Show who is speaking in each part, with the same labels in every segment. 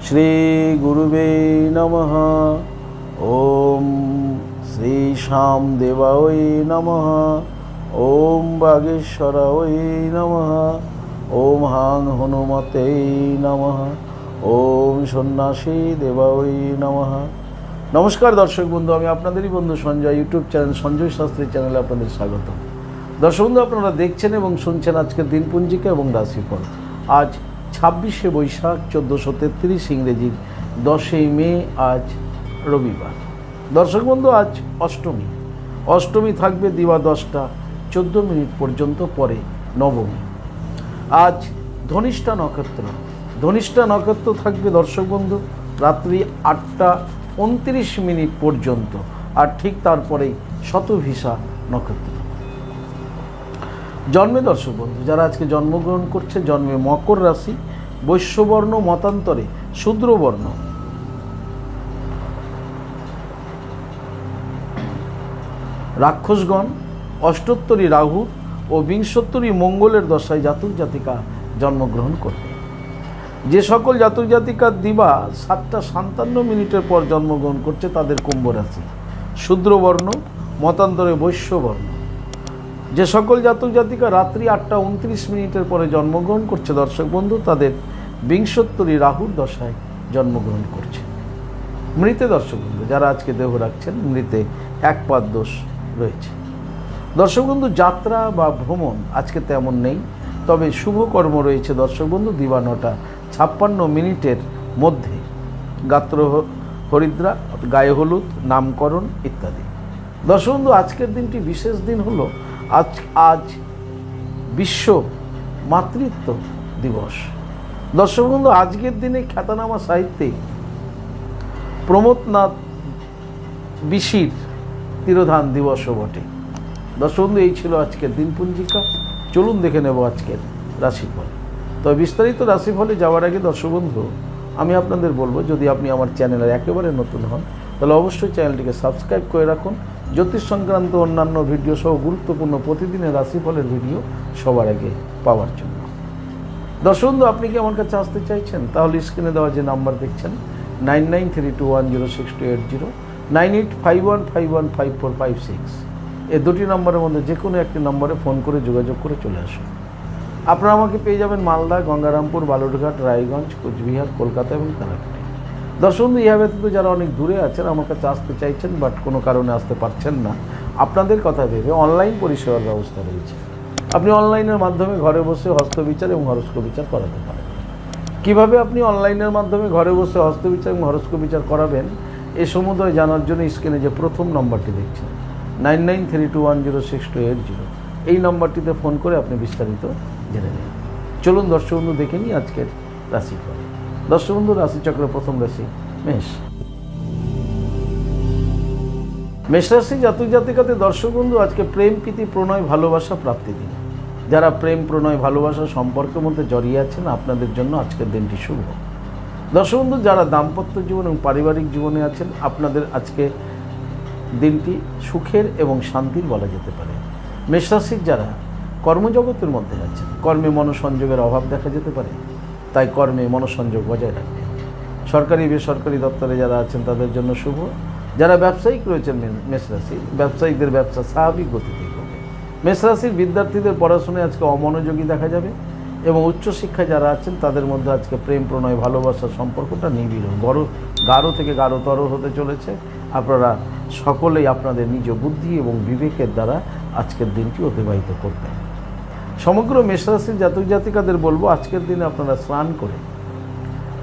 Speaker 1: শ্রী গুরুবে নমঃ। ওম শ্রী শ্যাম দেবায় নমঃ। ওম বাগেশ্বরায় নমঃ। ওম হাং হনুমতে নমঃ। ওম সন্ন্যাসী দেবায় নমঃ। নমস্কার দর্শক বন্ধু, আমি আপনাদেরই বন্ধু সঞ্জয়। ইউটিউব চ্যানেল সঞ্জয় শাস্ত্রী চ্যানেলে আপনাদের স্বাগত। দর্শক বন্ধু, আপনারা দেখছেন এবং শুনছেন আজকের দিনপঞ্জিকা এবং রাশিফল। আজ 26শে বৈশাখ 1433 ইংরেজির 10ই মে, আজ রবিবার। দর্শক বন্ধু, আজ অষ্টমী। অষ্টমী থাকবে দিবা 10টা 14 মিনিট পর্যন্ত, পরে নবমী। আজ ধনিষ্ঠা নক্ষত্র। ধনিষ্ঠা নক্ষত্র থাকবে দর্শক বন্ধু রাত্রি 8টা 29 মিনিট পর্যন্ত, আর ঠিক তারপরেই শতভিসা নক্ষত্র। জন্মে দর্শক বন্ধু যারা আজকে জন্মগ্রহণ করছে, জন্মে মকর রাশি, বৈশ্যবর্ণ, মতান্তরে শূদ্রবর্ণ। রাক্ষসগণ, অষ্টোত্তরী রাহু ও বিংশোত্তরী মঙ্গলের দশায় জাতক জাতিকা জন্মগ্রহণ করবে। যে সকল জাতক জাতিকা দিবা 7টা 57 মিনিটের পর জন্মগ্রহণ করছে তাদের কুম্ভ রাশি, শূদ্রবর্ণ, মতান্তরে বৈশ্যবর্ণ। যে সকল জাতক জাতিকা রাত্রি 8টা 29 মিনিটের পরে জন্মগ্রহণ করছে দর্শক বন্ধু, তাদের বিংশোত্তরী রাহুর দশায় জন্মগ্রহণ করছে। মৃতে দর্শক বন্ধু যারা আজকে দেহ রাখছেন, মৃতে এক পাদ দোষ রয়েছে। দর্শক বন্ধু, যাত্রা বা ভ্রমণ আজকে তেমন নেই, তবে শুভকর্ম রয়েছে দর্শক বন্ধু দিবা 9টা 56 মিনিটের মধ্যে। গাত্র হরিদ্রা, গায়ে হলুদ, নামকরণ ইত্যাদি। দর্শক বন্ধু, আজকের দিনটি বিশেষ দিন হলো আজ বিশ্ব মাতৃত্ব দিবস। দর্শক বন্ধু, আজকের দিনে খ্যাতনামা সাহিত্যিক প্রমথনাথ বিশির তিরোধান দিবসও বটে। দর্শক বন্ধু, এই ছিল আজকের দিনপঞ্জিকা। চলুন দেখে নেব আজকের রাশিফল। তবে বিস্তারিত রাশিফলে যাওয়ার আগে দর্শক বন্ধু আমি আপনাদের বলবো, যদি আপনি আমার চ্যানেলের একেবারে নতুন হন তাহলে অবশ্যই চ্যানেলটিকে সাবস্ক্রাইব করে রাখুন, জ্যোতিষ সংক্রান্ত অন্যান্য ভিডিও সহ গুরুত্বপূর্ণ প্রতিদিনের রাশিফলের ভিডিও সবার আগে পাওয়ার জন্য। দর্শক বন্ধু, আপনি কি আমার কাছে আসতে চাইছেন? তাহলে স্ক্রিনে দেওয়া যে নাম্বার দেখছেন 9932106280, 9851515456, এই দুটি নম্বরের মধ্যে যে কোনো একটি নম্বরে ফোন করে যোগাযোগ করে চলে আসুন। আপনারা আমাকে পেয়ে যাবেন মালদা, গঙ্গারামপুর, বালুরঘাট, রায়গঞ্জ, কোচবিহার, কলকাতা এবং তারাপীঠে। দর্শক বন্ধু, ইহা ব্যতীত যারা অনেক দূরে আছেন, আমার কাছে আসতে চাইছেন বাট কোনো কারণে আসতে পারছেন না, আপনাদের কথা ভেবে অনলাইন পরিষেবার ব্যবস্থা রয়েছে। আপনি অনলাইনের মাধ্যমে ঘরে বসে হস্তবিচার এবং হরস্কোপ বিচার করাতে পারেন। কীভাবে আপনি অনলাইনের মাধ্যমে ঘরে বসে হস্তবিচার এবং হরস্কোপ বিচার করাবেন এ সমুদয় জানার জন্য স্ক্রিনে যে প্রথম নম্বরটি দেখছেন 9932106280, এই নম্বরটিতে ফোন করে আপনি বিস্তারিত জেনে নিন। চলুন দর্শক বন্ধু দেখে নিই আজকের রাশিফল। দর্শক বন্ধু, রাশিচক্রের প্রথম রাশি মেষ। মেষ রাশি জাতক জাতিকাতে দর্শক বন্ধু আজকে প্রেম, প্রীতি, প্রণয়, ভালোবাসা প্রাপ্তি দিন। যারা প্রেম, প্রণয়, ভালোবাসা সম্পর্কের মধ্যে জড়িয়ে আছেন আপনাদের জন্য আজকের দিনটি শুভ। দর্শক বন্ধু, যারা দাম্পত্য জীবন এবং পারিবারিক জীবনে আছেন আপনাদের আজকে দিনটি সুখের এবং শান্তির বলা যেতে পারে। মেষ রাশির যারা কর্মজগতের মধ্যে আছেন, কর্মে মনোসংযোগের অভাব দেখা যেতে পারে, তাই কর্মে মনোসংযোগ বজায় রাখবেন। সরকারি বেসরকারি দপ্তরে যারা আছেন তাদের জন্য শুভ। যারা ব্যবসায়িক রয়েছেন মেষ রাশি, ব্যবসায়িকদের ব্যবসা স্বাভাবিক গতিতেই হবে। মেষ রাশির বিদ্যার্থীদের পড়াশোনায় আজকে অমনোযোগী দেখা যাবে এবং উচ্চশিক্ষায় যারা আছেন তাদের মধ্যে আজকে প্রেম, প্রণয়, ভালোবাসার সম্পর্কটা নিবিড় গাঢ় থেকে গাঢ়তর হতে চলেছে। আপনারা সকলেই আপনাদের নিজ বুদ্ধি এবং বিবেকের দ্বারা আজকের দিনটি অতিবাহিত করবেন। সমগ্র মেষরাশির জাতক জাতিকাদের বলবো, আজকের দিনে আপনারা স্নান করে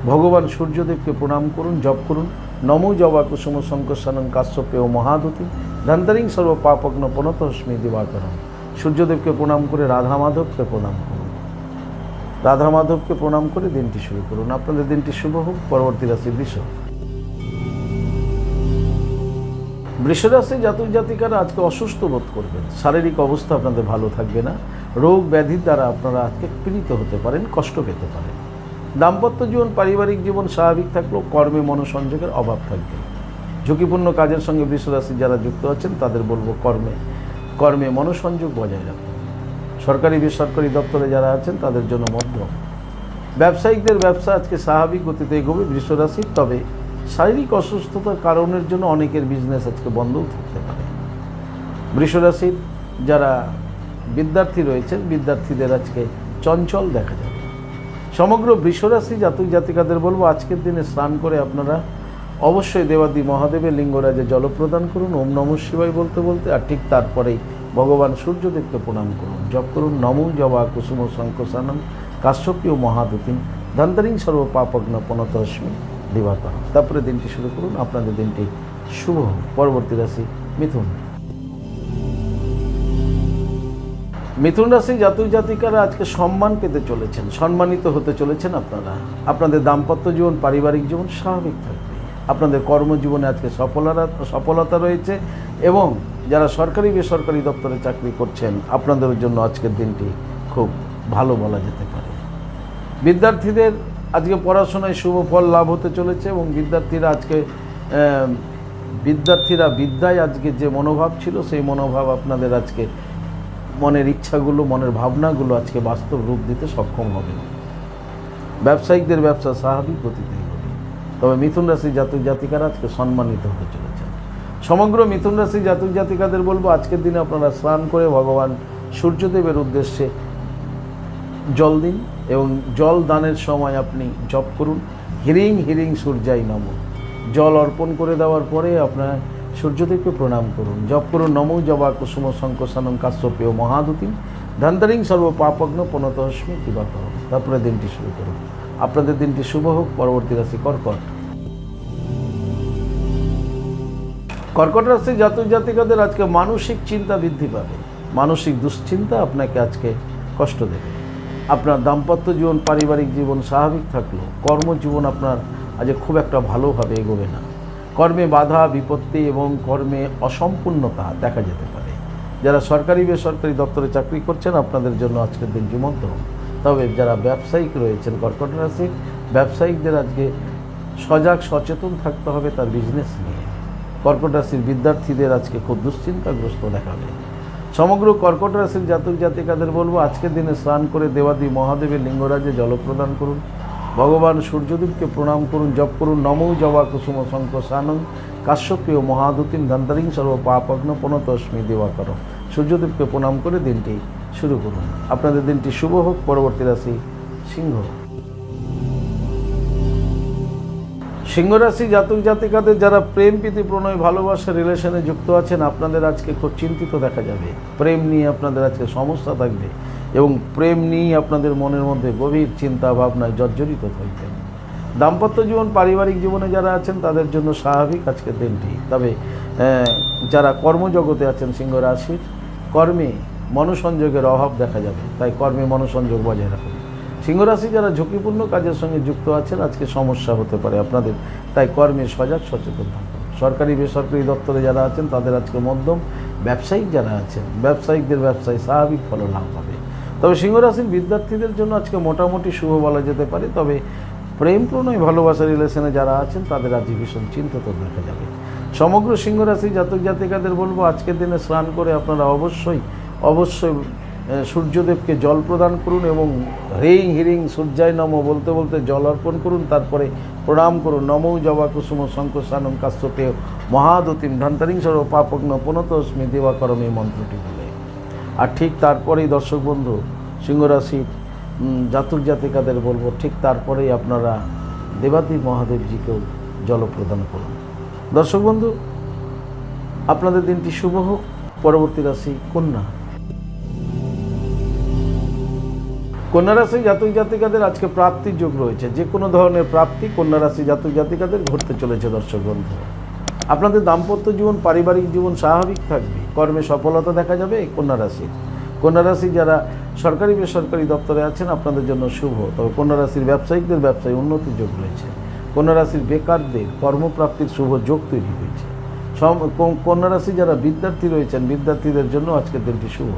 Speaker 1: ভগবান সূর্যদেবকে প্রণাম করুন, জপ করুন নমো জবা কুসুম শঙ্করসানং কাশ্যপেয় মহাদুতি ধান্তরিং সর্ব পাপগ্ন পনতস্মি দিবাকরণ। সূর্যদেবকে প্রণাম করে রাধা মাধবকে প্রণাম করুন, রাধা মাধবকে প্রণাম করে দিনটি শুরু করুন। আপনাদের দিনটি শুভ হোক। পরবর্তী রাশি বৃষ। বৃষরাশি জাতক জাতিকারা আজকে অসুস্থ বোধ করবেন, শারীরিক অবস্থা আপনাদের ভালো থাকবে না। রোগ ব্যাধির দ্বারা আপনারা আজকে পীড়িত হতে পারেন, কষ্ট পেতে পারেন। দাম্পত্য জীবন, পারিবারিক জীবন স্বাভাবিক থাকলেও কর্মে মনোসংযোগের অভাব থাকবে। ঝুঁকিপূর্ণ কাজের সঙ্গে বৃষরাশি যারা যুক্ত আছেন তাদের বলবো কর্মে মনোসংযোগ বজায় রাখুন। সরকারি বেসরকারি দপ্তরে যারা আছেন তাদের জন্য মধ্যম। ব্যবসায়িকদের ব্যবসা আজকে স্বাভাবিক গতিতে এগোবে বৃষ রাশির, তবে শারীরিক অসুস্থতার কারণের জন্য অনেকের বিজনেস আজকে বন্ধও থাকতে পারে। বৃষ রাশির যারা বিদ্যার্থী রয়েছেন, বিদ্যার্থীদের আজকে চঞ্চল দেখা যাবে। সমগ্র বৃষ রাশি জাতক জাতিকাদের বলবো আজকের দিনে স্নান করে আপনারা অবশ্যই দেবাদি মহাদেবের লিঙ্গরাজে জল প্রদান করুন ওম নমঃ শিবায় বলতে বলতে, আর ঠিক তারপরেই ভগবান সূর্যদেবকে প্রণাম করুন, জপ করুণ নমো জবা কুসুম শঙ্কসানম কাশ্যপীয় মহাদুতিম ধন্তরিং সর্ব পাপগ্ন পনতস্মি দিবাকর। তারপরে দিনটি শুরু করুন, আপনাদের দিনটি শুভ হোক। পরবর্তী রাশি মিথুন। মিথুন রাশি জাতক জাতিকারা আজকে সম্মান পেতে চলেছেন, সম্মানিত হতে চলেছেন আপনারা। আপনাদের দাম্পত্য জীবন, পারিবারিক জীবন স্বাভাবিক থাকবে। আপনাদের কর্মজীবনে আজকে সফলতা রয়েছে, এবং যারা সরকারি বেসরকারি দপ্তরে চাকরি করছেন আপনাদের জন্য আজকের দিনটি খুব ভালো বলা যেতে পারে। বিদ্যার্থীদের আজকে পড়াশোনায় শুভ ফল লাভ হতে চলেছে, এবং বিদ্যার্থীরা বিদ্যায় আজকে যে মনোভাব ছিল সেই মনোভাব আপনাদের আজকে মনের ইচ্ছাগুলো, মনের ভাবনাগুলো আজকে বাস্তব রূপ দিতে সক্ষম হবে। ব্যবসায়িকদের ব্যবসা স্বাভাবিক গতিতে হবে, তবে মিথুন রাশি জাতক জাতিকারা আজকে সম্মানিত হতে চলেছেন। সমগ্র মিথুন রাশি জাতক জাতিকাদের বলবো আজকের দিনে আপনারা স্নান করে ভগবান সূর্যদেবের উদ্দেশ্যে জল দিন, এবং জল দানের সময় আপনি জপ করুন হিরিং হিরিং সূর্যাই নমঃ। জল অর্পণ করে দেওয়ার পরে আপনার সূর্যদেবকে প্রণাম করুন, জপ করুন নমো জবা কুসুম শঙ্কসানম কাশ্যপেয় মহাদুতিম ধন্তরিং সর্ব পাপগ্ন পনতস্মি দিবাকর। তারপরে দিনটি শুরু করুন, আপনাদের দিনটি শুভ হোক। পরবর্তী রাশি কর্কট। কর্কট রাশি জাতক জাতিকাদের আজকে মানসিক চিন্তা বৃদ্ধি পাবে, মানসিক দুশ্চিন্তা আপনাকে আজকে কষ্ট দেবে। আপনার দাম্পত্য জীবন, পারিবারিক জীবন স্বাভাবিক থাকলেও কর্মজীবন আপনার আজ খুব একটা ভালোভাবে এগোবে না। কর্মে বাধা বিপত্তি এবং কর্মে অসম্পূর্ণতা দেখা যেতে পারে। যারা সরকারি বেসরকারি দপ্তরে চাকরি করছেন আপনাদের জন্য আজকের দিনটি মধ্যম, তবে যারা ব্যবসায়িক রয়েছেন কর্কট রাশির ব্যবসায়িকদের আজকে সজাগ সচেতন থাকতে হবে তার বিজনেস নিয়ে। কর্কট রাশির বিদ্যার্থীদের আজকে খুব দুশ্চিন্তাগ্রস্ত দেখাবে। সমগ্র কর্কট রাশির জাতক জাতিকাদের বলবো আজকের দিনে স্নান করে দেবাদি মহাদেবের লিঙ্গরাজে জল প্রদান করুন, ভগবান সূর্যদেবকে প্রণাম করুন, জপ করুন নমো জবা কুসুম শঙ্কসানম কাশ্যপেয় মহাদুতিম ধন্তরিং সর্ব পাপগ্ন পনতস্মি দিবাকর। সূর্যদেবকে প্রণাম করে দিনটি শুরু করুন, আপনাদের দিনটি শুভ হোক। পরবর্তী রাশি সিংহ। সিংহ রাশি জাতক জাতিকাদের যারা প্রেম প্রীতি প্রণয় ভালোবাসা রিলেশনে যুক্ত আছেন আপনাদের আজকে খুব চিন্তিত দেখা যাবে। প্রেম নিয়ে আপনাদের আজকে সমস্যা থাকবে, এবং প্রেম নিয়ে আপনাদের মনের মধ্যে গভীর চিন্তা ভাবনায় জর্জরিত থাকবেন। দাম্পত্য জীবন, পারিবারিক জীবনে যারা আছেন তাদের জন্য স্বাভাবিক আজকের দিনটি, তবে যারা কর্মজগতে আছেন সিংহ রাশির কর্মে মনোসংযোগের অভাব দেখা যাবে, তাই কর্মে মনোসংযোগ বজায় রাখুন। সিংহরাশি যারা ঝুঁকিপূর্ণ কাজের সঙ্গে যুক্ত আছেন আজকে সমস্যা হতে পারে আপনাদের, তাই কর্মে সজাগ সচেতন থাকুন। সরকারি বেসরকারি দপ্তরে যারা আছেন তাদের আজকে মধ্যম, ব্যবসায়িক যারা আছেন ব্যবসায়িকদের ব্যবসায় স্বাভাবিক ফল লাভ হবে। তবে সিংহরাশির বিদ্যার্থীদের জন্য আজকে মোটামুটি শুভ বলা যেতে পারে, তবে প্রেম প্রণয় ভালোবাসা রিলেশনে যারা আছেন তাদের আজ ভীষণ চিন্তিত দেখা যাবে। সমগ্র সিংহরাশি জাতক জাতিকাদের বলবো আজকের দিনে স্নান করে আপনারা অবশ্যই সূর্যদেবকে জল প্রদান করুন, এবং হ্রিং হিরিং সূর্যায় নমঃ বলতে বলতে জল অর্পণ করুন, তারপরে প্রণাম করুন নমো জবা কুসুম শঙ্কসানম কাশ্যপেয় মহাদুতিম ধন্তরিং সর্ব পাপগ্ন পনতস্মি দিবাকরম এই মন্ত্রটি বলে। আর ঠিক তারপরেই দর্শক বন্ধু সিংহরাশির জাতক জাতিকাদের বলবো ঠিক তারপরেই আপনারা দেবাদি মহাদেবজিকেও জল প্রদান করুন। দর্শক বন্ধু আপনাদের দিনটি শুভ হোক। পরবর্তী রাশি কন্যা। কন্যা রাশি জাতক জাতিকাদের আজকে প্রাপ্তির যোগ রয়েছে, যে কোনো ধরনের প্রাপ্তি কন্যা রাশি জাতক জাতিকাদের ঘটতে চলেছে। দর্শক বন্ধু আপনাদের দাম্পত্য জীবন, পারিবারিক জীবন স্বাভাবিক থাকবে, কর্মে সফলতা দেখা যাবে। কন্যা রাশি যারা সরকারি বেসরকারি দপ্তরে আছেন আপনাদের জন্য শুভ, তবে কন্যা রাশির ব্যবসায়িকদের ব্যবসায় উন্নতির যোগ রয়েছে। কন্যা রাশির বেকারদের কর্মপ্রাপ্তির শুভ যোগ তৈরি হয়েছে। কন্যা রাশি যারা বিদ্যার্থী রয়েছেন বিদ্যার্থীদের জন্য আজকের দিনটি শুভ।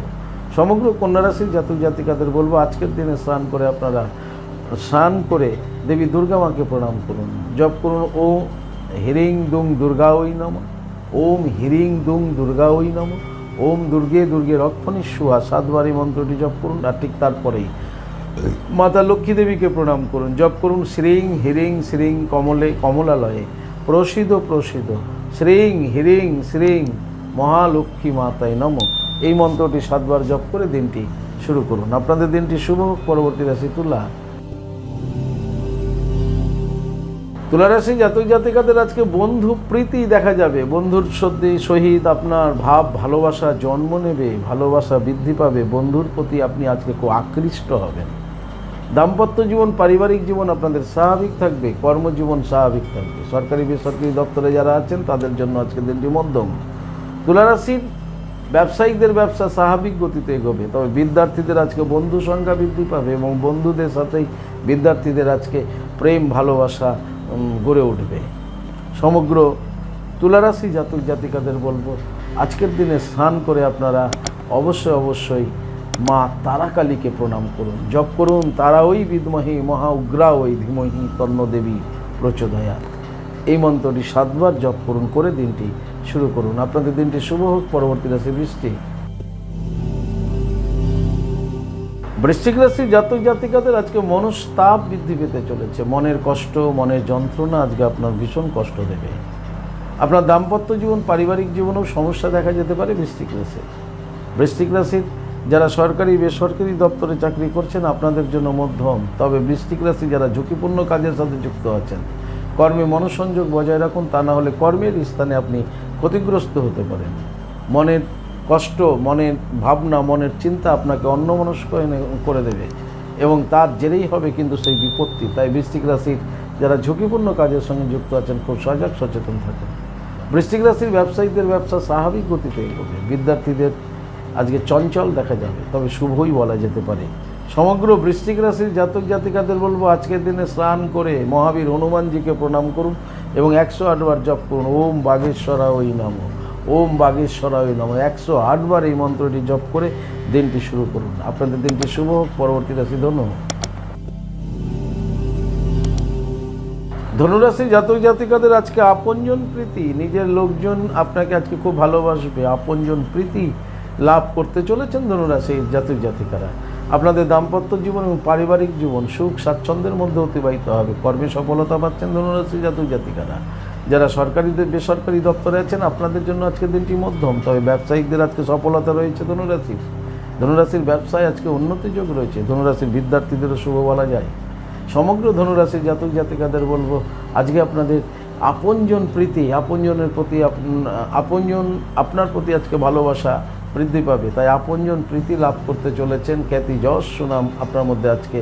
Speaker 1: সমগ্র কন্যা রাশির জাতক জাতিকাদের বলবো আজকের দিনে স্নান করে দেবী দুর্গা মাকে প্রণাম করুন, জপ করুন ওম হিরিং দুং দুর্গা ওই নমঃ, ওম হিরিং দুং দুর্গা ওই নমঃ, ওম দুর্গে দুর্গে রক্ষণী সুহা 7 বার এই মন্ত্রটি জপ করুন। আর ঠিক তারপরেই মাতা লক্ষ্মী দেবীকে প্রণাম করুন। জপ করুন শ্রীং হিরিং শ্রীং কমলে কমলালয়ে প্রসিদ প্রসিদ শ্রীং হিরিং শ্রীং মহালক্ষ্মী মাতায় নম। এই মন্ত্রটি 7 বার জপ করে দিনটি শুরু করুন। আপনাদের দিনটি শুভ হোক। পরবর্তী রাশি তুলা। তুলা রাশি জাতক জাতিকাদের আজকে বন্ধু প্রীতি দেখা যাবে। বন্ধুর সহিত আপনার ভাব ভালোবাসা জন্ম নেবে, ভালোবাসা বৃদ্ধি পাবে। বন্ধুর প্রতি আপনি আজকে খুব আকৃষ্ট হবেন। দাম্পত্য জীবন পারিবারিক জীবন আপনাদের স্বাভাবিক থাকবে। কর্মজীবন স্বাভাবিক থাকবে। সরকারি বেসরকারি দপ্তরে যারা আছেন তাদের জন্য আজকে দিনটি মধ্যম। তুলা রাশির ব্যবসায়িকদের ব্যবসা স্বাভাবিক গতিতে এগোবে। তবে বিদ্যার্থীদের আজকে বন্ধু সংখ্যা বৃদ্ধি পাবে এবং বন্ধুদের সাথেই বিদ্যার্থীদের আজকে প্রেম ভালোবাসা গড়ে উঠবে। সমগ্র তুলারাশি জাতক জাতিকাদের বলবো আজকের দিনে স্নান করে আপনারা অবশ্যই মা তারাকালীকে প্রণাম করুন। জপ করুন তারা ওই বিদ্মহে মহা উগ্রা ওই ধীমহি তন্ন দেবী প্রচোদয়াৎ। এই মন্ত্রটি 7 বার জপ করুন, করে দিনটি শুরু করুন। আপনাদের দিনটি শুভ হোক। পরবর্তী রাশি বৃশ্চিক। বৃশ্চিক রাশি জাতক জাতিকাদের আজকে মনস্তাপ বৃদ্ধি পেতে চলেছে। মনের কষ্ট, মনের যন্ত্রণা আজকে আপনার ভীষণ কষ্ট দেবে। আপনার দাম্পত্য জীবন পারিবারিক জীবনেও সমস্যা দেখা যেতে পারে বৃশ্চিক রাশি। বৃশ্চিক রাশির যারা সরকারি বেসরকারি দপ্তরে চাকরি করছেন আপনাদের জন্য মধ্যম। তবে বৃশ্চিক রাশি যারা ঝুঁকিপূর্ণ কাজের সাথে যুক্ত আছেন কর্মে মনোসংযোগ বজায় রাখুন, তা না হলে কর্মের স্থানে আপনি ক্ষতিগ্রস্ত হতে পারেন। মনের কষ্ট, মনের ভাবনা, মনের চিন্তা আপনাকে অন্যমনস্ক করে দেবে এবং তার জেরেই হবে কিন্তু সেই বিপত্তি। তাই বৃশ্চিক রাশির যারা ঝুঁকিপূর্ণ কাজের সঙ্গে যুক্ত আছেন খুব সজাগ সচেতন থাকেন। বৃশ্চিক রাশির ব্যবসায়ীদের ব্যবসা স্বাভাবিক গতিতে এগোবে। বিদ্যার্থীদের আজকে চঞ্চল দেখা যাবে, তবে শুভই বলা যেতে পারে। সমগ্র বৃশ্চিক রাশির জাতক জাতিকাদের বলবো আজকের দিনে স্নান করে মহাবীর হনুমানজিকে প্রণাম করুন এবং 108 বার জপ করুন ওম বাগেশ্বরায় নমঃ, ওম বাগেশ্বরায় নমঃ। 108 বার এই মন্ত্রটি জপ করে দিনটি শুরু করুন। আপনাদের দিনটি শুভ হোক। পরবর্তী রাশি ধনু। ধনুরাশি জাতক জাতিকাদের আজকে আপনজন প্রীতি, নিজের লোকজন আপনাকে আজকে খুব ভালোবাসবে। আপনজন প্রীতি লাভ করতে চলেছেন ধনুরাশির জাতক জাতিকারা। আপনাদের দাম্পত্য জীবন এবং পারিবারিক জীবন সুখ স্বাচ্ছন্দ্যের মধ্যে অতিবাহিত হবে। কর্মে সফলতা পাচ্ছেন ধনুরাশি জাতক জাতিকারা। যারা সরকারি বেসরকারি দপ্তরে আছেন আপনাদের জন্য আজকের দিনটি মধ্যম। তবে ব্যবসায়িকদের আজকে সফলতা রয়েছে ধনুরাশির। ধনুরাশির ব্যবসায় আজকে উন্নতি যোগ রয়েছে। ধনুরাশির বিদ্যার্থীদেরও শুভ বলা যায়। সমগ্র ধনুরাশির জাতক জাতিকাদের বলবো আজকে আপনাদের আপনজন প্রীতি, আপনজনের প্রতি আপনজন আপনার প্রতি আজকে ভালোবাসা বৃদ্ধি পাবে। তাই আপনজন প্রীতি লাভ করতে চলেছেন। খ্যাতি যশ সুনাম আপনার মধ্যে আজকে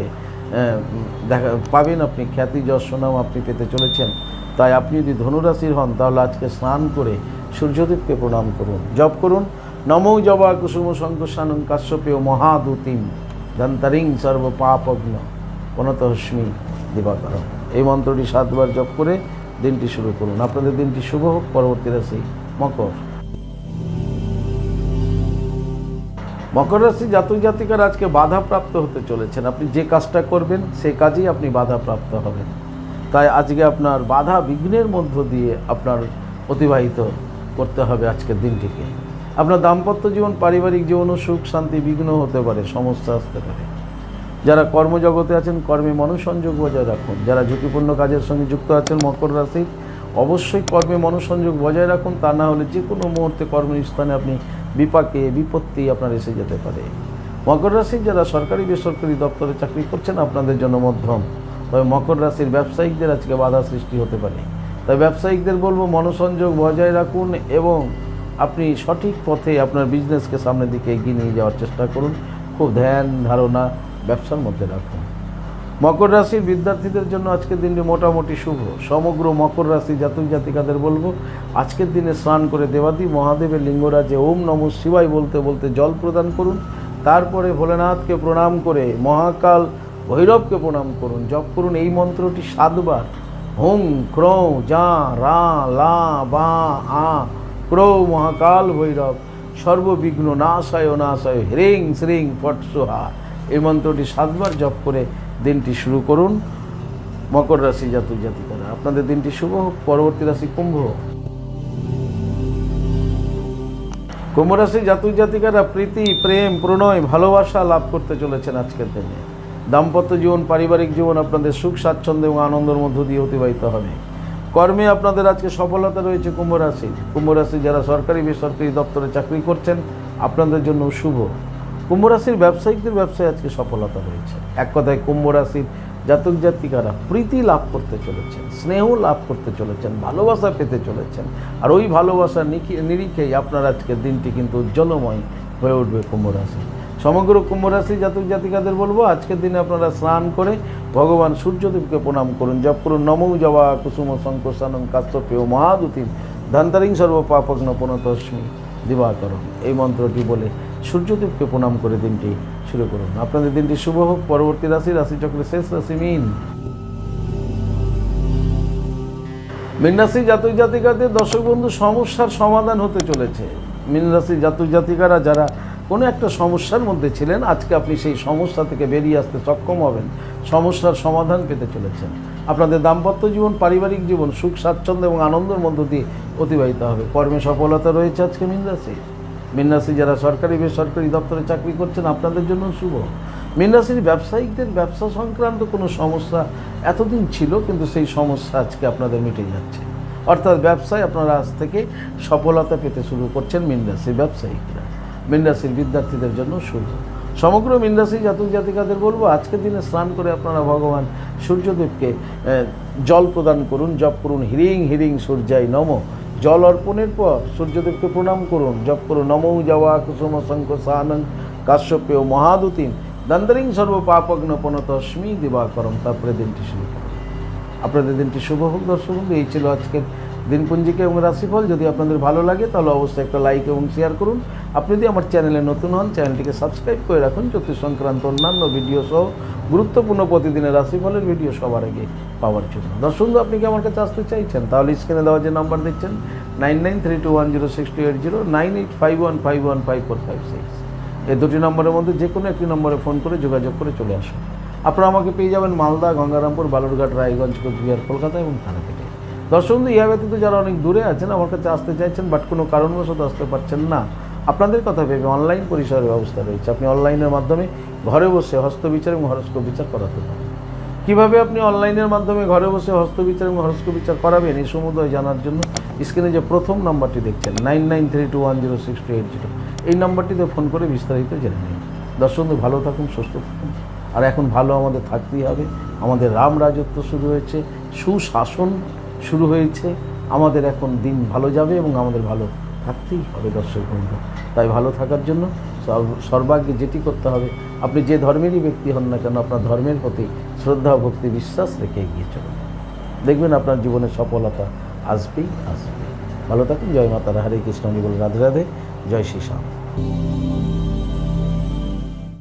Speaker 1: দেখা পাবেন। আপনি খ্যাতি যশ সুনাম আপনি পেতে চলেছেন। তাই আপনি যদি ধনুরাশির হন তাহলে আজকে স্নান করে সূর্যদেবকে প্রণাম করুন। জপ করুন নমো জবা কুসুম শঙ্কুশানং কাশ্যপেয় মহাদূতিম দন্তরিং সর্ব পাপগ্ন প্রণতস্মি দিবাকরম। এই মন্ত্রটি 7 বার জপ করে দিনটি শুরু করুন। আপনাদের দিনটি শুভ হোক। পরবর্তী রাশি মকর। মকর রাশি জাতক জাতিকার আজকে বাধাপ্রাপ্ত হতে চলেছেন। আপনি যে কাজটা করবেন সেই কাজেই আপনি বাধাপ্রাপ্ত হবেন। তাই আজকে আপনার বাধা বিঘ্নের মধ্য দিয়ে আপনার অতিবাহিত করতে হবে আজকের দিনটিকে। আপনার দাম্পত্য জীবন পারিবারিক জীবনও সুখ শান্তি বিঘ্ন হতে পারে, সমস্যা আসতে পারে। যারা কর্মজগতে আছেন কর্মে মনোসংযোগ বজায় রাখুন। যারা ঝুঁকিপূর্ণ কাজের সঙ্গে যুক্ত আছেন মকর রাশির অবশ্যই কর্মে মনোসংযোগ বজায় রাখুন, তা না হলে যে কোনো মুহূর্তে কর্মস্থানে আপনি বিপাকে বিপত্তি আপনার এসে যেতে পারে। মকর রাশির যারা সরকারি বেসরকারি দপ্তরে চাকরি করছেন আপনাদের জন্য মধ্যম। তবে মকর রাশির ব্যবসায়িকদের আজকে বাধা সৃষ্টি হতে পারে। তাই ব্যবসায়িকদের বলবো মনোসংযোগ বজায় রাখুন এবং আপনি সঠিক পথে আপনার বিজনেসকে সামনের দিকে এগিয়ে নিয়ে যাওয়ার চেষ্টা করুন। খুব ধ্যান ধারণা ব্যবসার মধ্যে রাখুন। মকর রাশির বিদ্যার্থীদের জন্য আজকের দিনটি মোটামুটি শুভ। সমগ্র মকর রাশি জাতক জাতিকাদের বলবো আজকের দিনে স্নান করে দেবাদি মহাদেবের লিঙ্গরাজে ওম নমঃ শিবায় বলতে বলতে জল প্রদান করুন। তারপরে ভোলেনাথকে প্রণাম করে মহাকাল ভৈরবকে প্রণাম করুন। জপ করুন এই মন্ত্রটি 7 বার। হুম ক্রৌ যা রা লা বা আ ক্রৌ মহাকাল ভৈরব সর্ববিঘ্ন নাশায় নাশায় হ্রিং শ্রিং ফট সোহা। এই মন্ত্রটি 7 বার জপ করে দিনটি শুরু করুন। মকর রাশি জাতক জাতিকারা আপনাদের দিনটি শুভ হোক। পরবর্তী রাশি কুম্ভ। কুম্ভ রাশি জাতক জাতিকারা প্রীতি প্রেম প্রণয় ভালোবাসা লাভ করতে চলেছেন আজকের দিনে। দাম্পত্য জীবন, পারিবারিক জীবন আপনাদের সুখ স্বাচ্ছন্দ্য এবং আনন্দের মধ্য দিয়ে অতিবাহিত হবে। কর্মে আপনাদের আজকে সফলতা রয়েছে কুম্ভ রাশির। কুম্ভ রাশি যারা সরকারি বেসরকারি দপ্তরে চাকরি করছেন আপনাদের জন্য শুভ। কুম্ভ রাশির ব্যবসায়িকদের ব্যবসায় আজকে সফলতা রয়েছে। এক কথায় কুম্ভ রাশির জাতক জাতিকারা প্রীতি লাভ করতে চলেছেন, স্নেহ লাভ করতে চলেছেন, ভালোবাসা পেতে চলেছেন। আর ওই ভালোবাসার নিরিখেই আপনার আজকের দিনটি কিন্তু উজ্জ্বলময় হয়ে উঠবে কুম্ভ রাশি। সমগ্র কুম্ভ রাশি জাতক জাতিকাদের বলবো আজকের দিনে আপনারা স্নান করে ভগবান সূর্যদেবকে প্রণাম করুন, জপ করুন নমো জবা কুসুম শঙ্কসানং কাশ্যপেয় মহাদুতিম ধান্তারিং সর্ব পাপগ্ন প্রণতস্মি দিবাকরণ। এই মন্ত্রটি বলে সূর্যদেবকে প্রণাম করে দিনটি শুরু করুন। আপনাদের দিনটি শুভ হোক। পরবর্তী রাশি, রাশিচক্রের শেষ রাশি মীন। মীন রাশি জাতক জাতিকাদের দর্শক বন্ধু সমস্যার সমাধান হতে চলেছে। মীন রাশি জাতক জাতিকারা যারা কোনো একটা সমস্যার মধ্যে ছিলেন আজকে আপনি সেই সমস্যা থেকে বেরিয়ে আসতে সক্ষম হবেন, সমস্যার সমাধান পেতে চলেছেন। আপনাদের দাম্পত্য জীবন, পারিবারিক জীবন সুখ স্বাচ্ছন্দ্য এবং আনন্দের মধ্য দিয়ে অতিবাহিত হবে। কর্মে সফলতা রয়েছে আজকে মীন রাশি। মীন রাশি যারা সরকারি বেসরকারি দপ্তরে চাকরি করছেন আপনাদের জন্য শুভ। মীন রাশির ব্যবসায়িকদের ব্যবসা সংক্রান্ত কোনো সমস্যা এতদিন ছিল কিন্তু সেই সমস্যা আজকে আপনাদের মিটে যাচ্ছে, অর্থাৎ ব্যবসায় আপনারা আজ থেকে সফলতা পেতে শুরু করছেন। মীন রাশির ব্যবসায়িকরা, মীন রাশির বিদ্যার্থীদের জন্য শুভ। সমগ্র মীন রাশি জাতক জাতিকাদের বলবো আজকের দিনে স্নান করে আপনারা ভগবান সূর্যদেবকে জল প্রদান করুন, জপ করুন হিরিং হিরিং সূর্যায় নম। জল অর্পণের পর সূর্যদেবকে প্রণাম করুন, জপ করুন নমো জবা কুসুম শঙ্কসানং কাশ্যপেয় মহাদুতিম দন্তরিং সর্ব পাপগ্ন প্রণতস্মি দিবাকরম। তারপরে দিনটি শুরু করুন। আপনাদের দিনটি শুভ হোক। দর্শক বন্ধু, এই ছিল আজকের দিনপঞ্জিকা এবং রাশিফল। যদি আপনাদের ভালো লাগে তাহলে অবশ্যই একটা লাইক এবং শেয়ার করুন। আপনি যদি আমার চ্যানেলে নতুন হন চ্যানেলটিকে সাবস্ক্রাইব করে রাখুন জ্যোতিষ সংক্রান্ত অন্যান্য ভিডিও সহ গুরুত্বপূর্ণ প্রতিদিনের রাশিফলের ভিডিও সবার আগে পাওয়ার জন্য। দর্শক বন্ধু, আপনি কি আমার কাছে আসতে চাইছেন তাহলে স্ক্রিনে দেওয়া যে নাম্বার দেখছেন 9932106280 9851515456 এই দুটি নম্বরের মধ্যে যে কোনো একটি নম্বরে ফোন করে যোগাযোগ করে চলে আসুন। আপনারা আমাকে পেয়ে যাবেন মালদা, গঙ্গারামপুর, বালুরঘাট, রায়গঞ্জ, কোচবিহার, কলকাতা এবং থানা থেকে। দর্শক বন্ধু, ইহা ব্যতীত যারা অনেক দূরে আছেন আমার কাছে আসতে চাইছেন বাট কোনো কারণবশত আসতে পারছেন না, আপনাদের কথা ভেবে অনলাইন পরিষেবার ব্যবস্থা রয়েছে। আপনি অনলাইনের মাধ্যমে ঘরে বসে হস্তবিচার এবং হরস্কোপ বিচার করাতে পারেন। কীভাবে আপনি অনলাইনের মাধ্যমে ঘরে বসে হস্তবিচার এবং হরস্কোপ বিচার করাবেন এই সমুদয় জানার জন্য স্ক্রিনে যে প্রথম নাম্বারটি দেখছেন 9932106280 এই নাম্বারটিতে ফোন করে বিস্তারিত জেনে নিন। দর্শক বন্ধু, ভালো থাকুন, সুস্থ থাকুন। আর এখন ভালো আমাদের থাকতেই হবে। আমাদের রাম রাজত্ব শুরু হয়েছে, সুশাসন শুরু হয়েছে। আমাদের এখন দিন ভালো যাবে এবং আমাদের ভালো থাকতেই হবে দর্শক বন্ধু। তাই ভালো থাকার জন্য সর্বাগ্যে যেটি করতে হবে, আপনি যে ধর্মেরই ব্যক্তি হন না কেন আপনার ধর্মের প্রতি শ্রদ্ধা, ভক্তি, বিশ্বাস রেখে এগিয়ে চলুন। দেখবেন আপনার জীবনে সফলতা আসবেই আসবে। ভালো থাকুন। জয় মাতা, হরে কৃষ্ণ, বলে রাধে রাধে, জয় শ্রী শ্যাম।